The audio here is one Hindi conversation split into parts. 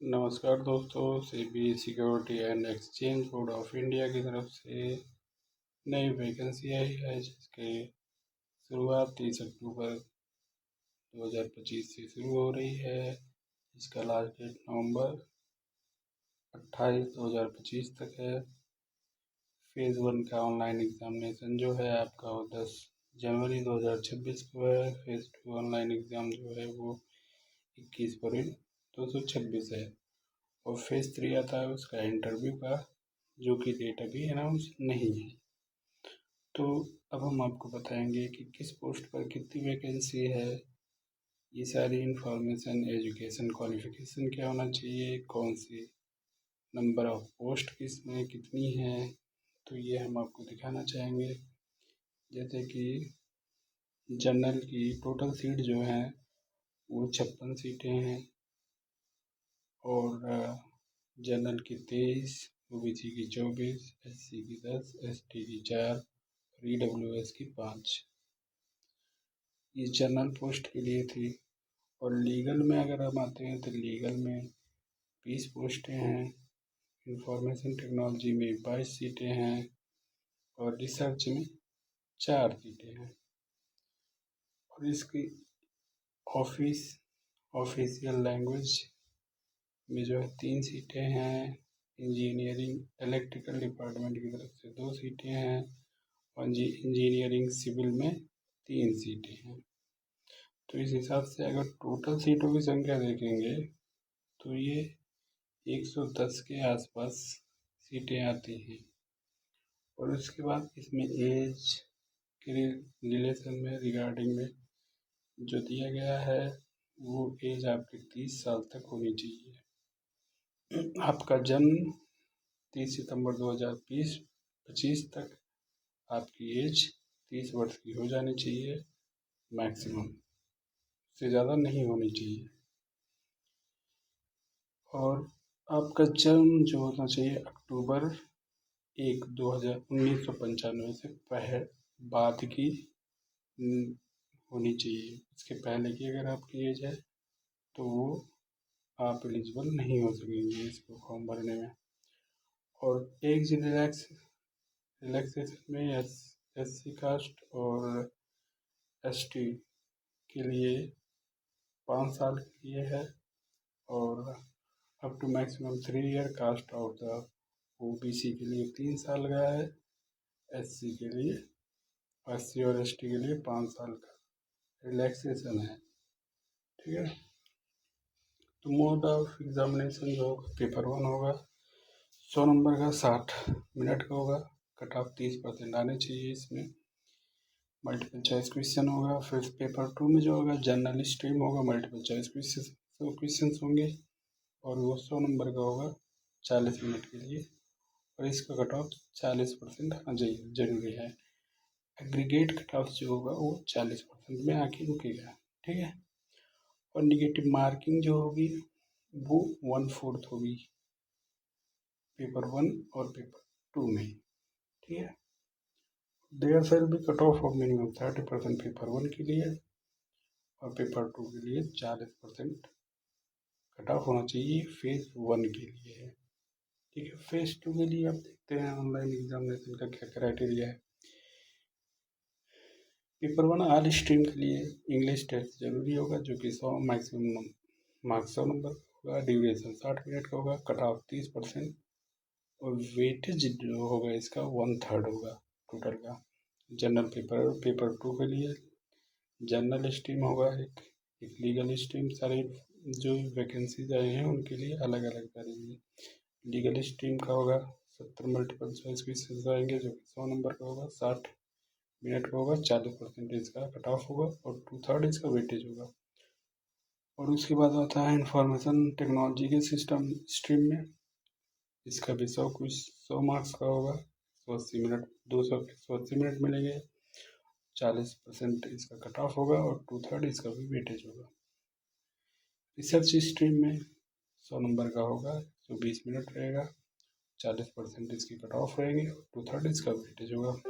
नमस्कार दोस्तों, SEBI security and exchange board of India की तरफ से नई वैकेंसी आई है जिसके शुरुआत 30 अक्टूबर 2025 से शुरू हो रही है। इसका लास्ट डेट नवंबर 28 2025 तक है। फेज़ 1 का ऑनलाइन एग्जामिनेशन जो है आपका वो 10 जनवरी 2026 को है। फेज़ 2 ऑनलाइन एग्ज़ाम जो है वो 21 फरवरी 2026 है। और फेज़ 3 आता है उसका इंटरव्यू का, जो कि डेट अभी अनाउंस नहीं है। तो अब हम आपको बताएंगे कि किस पोस्ट पर कितनी वैकेंसी है। ये सारी इंफॉर्मेशन, एजुकेशन क्वालिफिकेशन क्या होना चाहिए, कौन सी नंबर ऑफ पोस्ट किस में कितनी है, तो ये हम आपको दिखाना चाहेंगे। जैसे कि जनरल की टोटल सीट जो है वो 56 सीटें हैं और जनरल की 23, ओबीसी की 24, एससी की 10, एसटी की 4 और ईडब्ल्यूएस की 5। ये जनरल पोस्ट के लिए थी। और लीगल में अगर हम आते हैं तो लीगल में 20 पोस्टें हैं, इंफॉर्मेशन टेक्नोलॉजी में 22 सीटें हैं और रिसर्च में 4 सीटें हैं। और इसकी ऑफिशियल लैंग्वेज में जो है 3 सीटें हैं। इंजीनियरिंग इलेक्ट्रिकल डिपार्टमेंट की तरफ से 2 सीटें हैं और इंजीनियरिंग सिविल में 3 सीटें हैं। तो इस हिसाब से अगर टोटल सीटों की संख्या देखेंगे तो ये 110 के आसपास सीटें आती हैं। और उसके बाद इसमें एज के रिलेशन में रिगार्डिंग में जो दिया गया है वो एज आपकी 30 साल तक होनी चाहिए। आपका जन्म 30 सितंबर 2025 तक आपकी एज 30 वर्ष की हो जानी चाहिए मैक्सिमम, से ज़्यादा नहीं होनी चाहिए। और आपका जन्म जो होना चाहिए अक्टूबर 1995 से बाद की होनी चाहिए। इसके पहले की अगर आपकी एज है तो वो आप एलिजिबल नहीं हो सकेंगे इसको फॉर्म भरने में। और एज रिलैक्सेशन में एससी कास्ट और एसटी के लिए 5 साल के लिए है और up to maximum 3 year. Caste of the OBC के लिए 3 साल का है, एससी के लिए, एससी और एसटी के लिए 5 साल का रिलैक्सेशन है। ठीक है। तो मोड ऑफ एग्जामिनेशन जो होगा पेपर 1 होगा, 100 नंबर का 60 मिनट का होगा। कट ऑफ 30% आने चाहिए इसमें। मल्टीपल चॉइस क्वेश्चन होगा। फिर पेपर 2 में जो होगा जनरल स्ट्रीम होगा, मल्टीपल चॉइस क्वेश्चन होंगे और वो 100 नंबर का होगा 40 मिनट के लिए। और इसका कट ऑफ 40% आना चाहिए, जरूरी है। एग्रीगेट कट ऑफ जो होगा वो 40% में आके रुकेगा। ठीक है। और निगेटिव मार्किंग जो होगी वो 1/4 होगी पेपर 1 और पेपर 2 में। ठीक है। There shall be cut off minimum 30% paper 1 के लिए और पेपर 2 के लिए 40% कट ऑफ होना चाहिए फेज 1 के लिए। ठीक है। फेज 2 के लिए आप देखते हैं ऑनलाइन एग्जामिनेशन का क्या क्राइटेरिया है। पेपर 1 ऑल स्ट्रीम के लिए इंग्लिश टेस्ट जरूरी होगा, जो कि 100 मैक्सिमम मार्क्स 100 नंबर होगा। ड्यूरेशन 60 मिनट का होगा। कट ऑफ 30% और वेटेज जो होगा इसका 1/3 होगा टोटल का। जनरल पेपर 2 के लिए जनरल स्ट्रीम होगा, एक लीगल स्ट्रीम। सारे जो वैकेंसीज आए हैं उनके लिए अलग अलग करेंगे। लीगल स्ट्रीम का होगा 70 मल्टीपल चॉइस क्वेश्चन आएंगे, जो कि 100 नंबर का होगा, 60 मिनट का होगा, 40% इसका कट ऑफ होगा और 2/3 इसका वेटेज होगा। और उसके बाद आता है इंफॉर्मेशन टेक्नोलॉजी के सिस्टम स्ट्रीम में। इसका भी 100 मार्क्स का होगा, 180 मिनट, 180 मिनट मिलेंगे, 40% इसका कट ऑफ होगा और 2/3 इसका भी वेटेज होगा। रिसर्च स्ट्रीम में 100 नंबर का होगा, जो 20 मिनट रहेगा, 40% इसकी कट ऑफ रहेंगे और 2/3 इसका वेटेज होगा।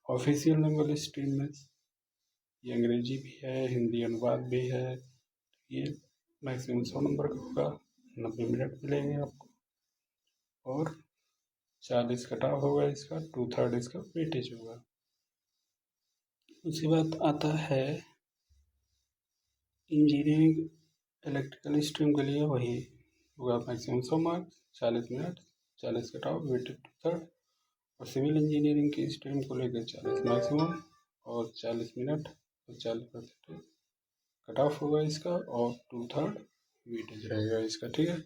ऑफिशियल लैंग्वेज स्ट्रीम में ये अंग्रेजी भी है, हिंदी अनुवाद भी है। ये मैक्सिमम 100 नंबर का होगा, 90 मिनट मिलेंगे आपको। और 40 कट ऑफ होगा इसका, 2/3 इसका वेटेज होगा। उसके बाद आता है इंजीनियरिंग इलेक्ट्रिकल स्ट्रीम के लिए, वही होगा maximum 100 marks, 40 minute, 40 cut off, weightage 2/3। और सिविल इंजीनियरिंग की स्ट्रीम को लेकर 40 मैक्सिमम और 40 मिनट और 40% कट ऑफ होगा इसका, और 2/3 वेटेज रहेगा इसका, ठीक है।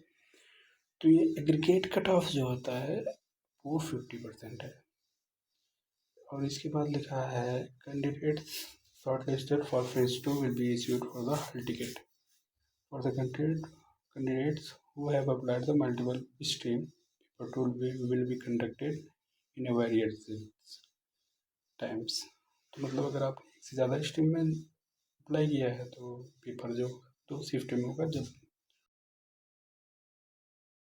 तो ये एग्रीगेट कट ऑफ जो होता है वो 50% है। और इसके बाद लिखा है candidates shortlisted for phase 2 will be issued for the hall ticket for the candidates who have applied the multiple stream. Paper 2 will be conducted in a various times. तो मतलब अगर आप एक से ज़्यादा स्ट्रीम में अप्लाई किया है तो पेपर जो 2 शिफ्ट में होगा, जब